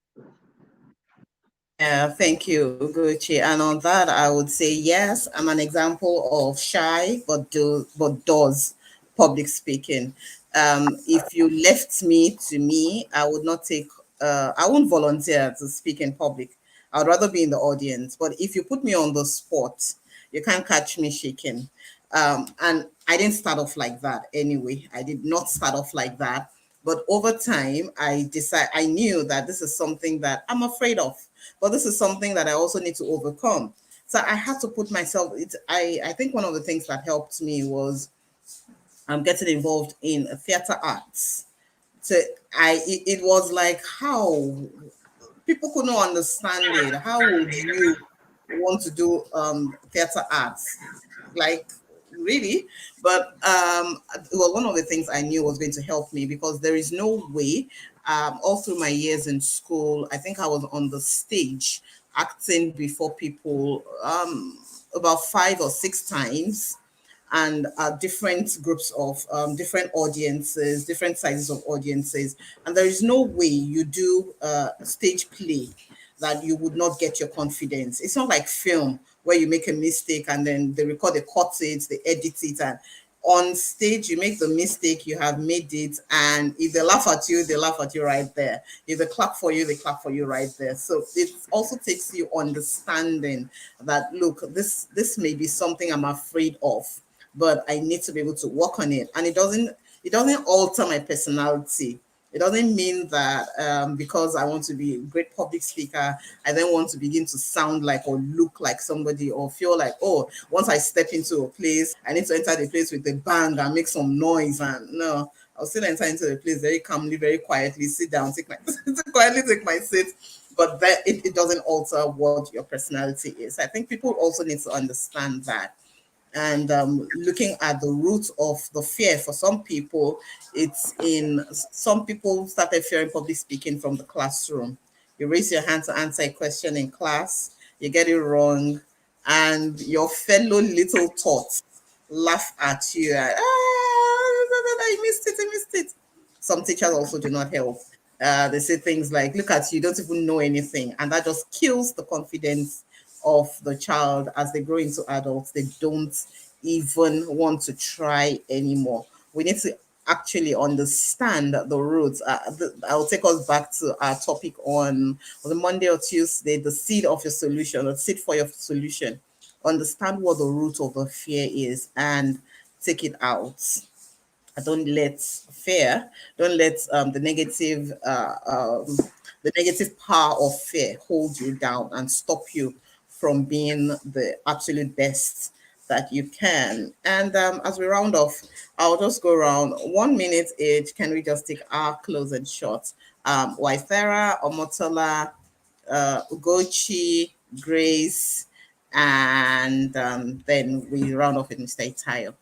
Yeah, thank you, Gucci. And on that, I would say yes, I'm an example of shy but does public speaking. If you left me to me, I would not take. I won't volunteer to speak in public. I would rather be in the audience. But if you put me on the spot, you can't catch me shaking. And I didn't start off like that anyway. I did not start off like that. But over time, I knew that this is something that I'm afraid of, but this is something that I also need to overcome. So I had to put myself, I think one of the things that helped me was getting involved in theater arts. So it was like, how people couldn't understand it. How would you want to do theater arts? Like, really. But well, one of the things I knew was going to help me, because there is no way. All through my years in school, I think I was on the stage acting before people about 5 or 6 times, and different groups of different audiences, different sizes of audiences. And there is no way you do a stage play that you would not get your confidence. It's not like film where you make a mistake and then they record, they cut it, they edit it, and on stage you make the mistake, you have made it, and if they laugh at you, they laugh at you right there. If they clap for you, they clap for you right there. So it also takes you understanding that, look, this may be something I'm afraid of, but I need to be able to work on it. And it doesn't alter my personality. It doesn't mean that because I want to be a great public speaker, I then want to begin to sound like or look like somebody, or feel like, oh, once I step into a place, I need to enter the place with a bang and make some noise. And no, I'll still enter into the place very calmly, very quietly, sit down, quietly take my seat. But that it doesn't alter what your personality is. I think people also need to understand that. And looking at the root of the fear, for some people, some people started fearing public speaking from the classroom. You raise your hand to answer a question in class, you get it wrong, and your fellow little tots laugh at you. I missed it, I missed it. Some teachers also do not help. They say things like, look at you, don't even know anything. And that just kills the confidence of the child. As they grow into adults, they don't even want to try anymore. We need to actually understand the roots. I'll take us back to our topic on the Monday or Tuesday, the seed of your solution, the seed for your solution. Understand what the root of the fear is and take it out. Don't let fear, don't let the negative power of fear hold you down and stop you from being the absolute best that you can. And as we round off, I'll just go around 1 minute each. Can we just take our closing shots? Waithera, Omotola, Ugochi, Grace, and then we round off with Mr. Itayo.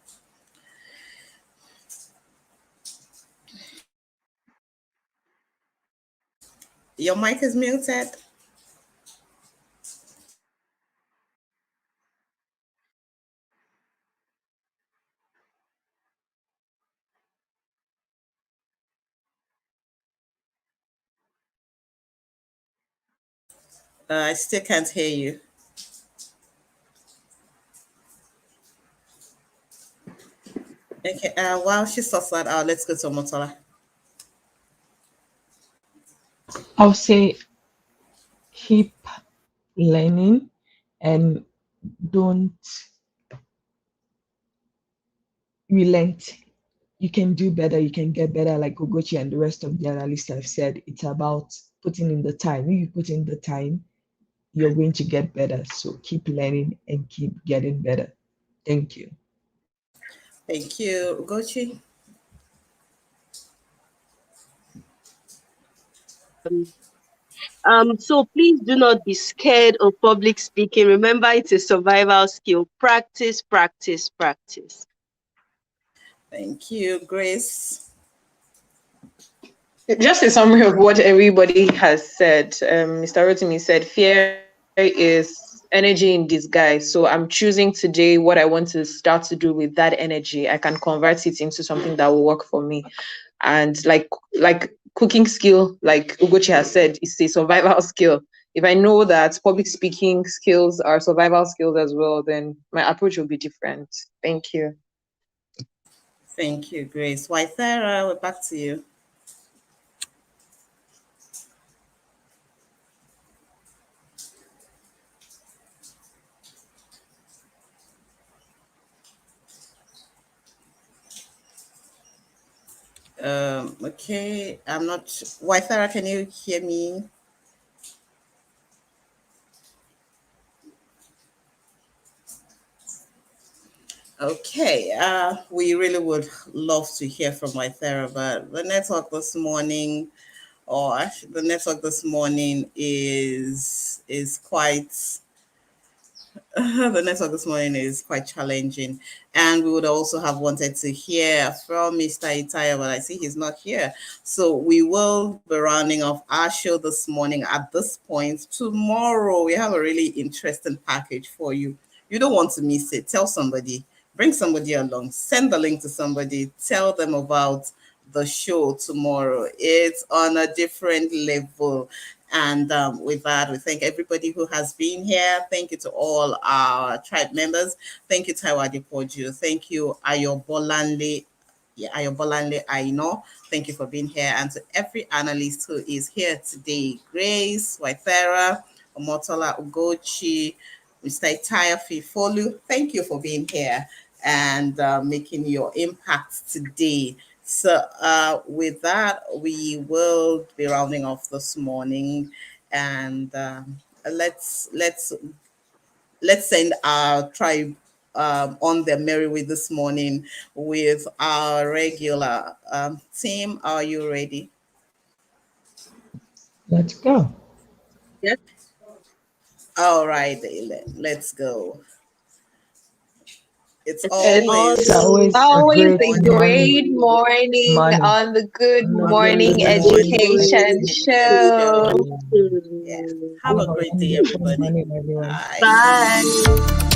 Your mic is muted. I still can't hear you. Okay, while she sorts that out, let's go to Motola. I'll say keep learning and don't relent. You can do better, you can get better, like Ogochi and the rest of the analysts have said. It's about putting in the time. When you put in the time, you're going to get better. So keep learning and keep getting better. Thank you. Thank you, Ugochi. So please do not be scared of public speaking. Remember, it's a survival skill. Practice, practice, practice. Thank you, Grace. Just a summary of what everybody has said. Mr. Rotimi said, fear is energy in disguise. So I'm choosing today what I want to start to do with that energy. I can convert it into something that will work for me. And like cooking skill, like Ugochi has said, it's a survival skill. If I know that public speaking skills are survival skills as well, then my approach will be different. Thank you. Thank you, Grace. Waithera, we're back to you. Okay, I'm not. Waithera, can you hear me? Okay, we really would love to hear from Waithera, but the network this morning, or actually the network this morning is quite The network this morning is quite challenging, and we would also have wanted to hear from Mr. Itaya, but I see he's not here. So we will be rounding off our show this morning at this point. Tomorrow, we have a really interesting package for you. You don't want to miss it. Tell somebody, bring somebody along, send the link to somebody, tell them about the show tomorrow. It's on a different level. And with that, we thank everybody who has been here. Thank you to all our tribe members. Thank you, Taiwa Depoju. Thank you, Ayo Bolanle. Yeah, Ayo Bolanle Aino. Thank you for being here. And to every analyst who is here today, Grace, Waithera, Omotola Ugochi, Mr. Itaya Fifolu, thank you for being here and making your impact today. So with that, we will be rounding off this morning, and let's send our tribe on their merry way this morning with our regular team. Are you ready? Let's go. Yes. All right, let's go. It's It's It's always always always a Always great a morning. great morning. morning Morning. on the Good On a On good the Morning Good morning. Education Morning morning. Show. Education. Education. Yeah. Have Have a a great day, wonderful everybody. morning, everyone. Bye. Bye.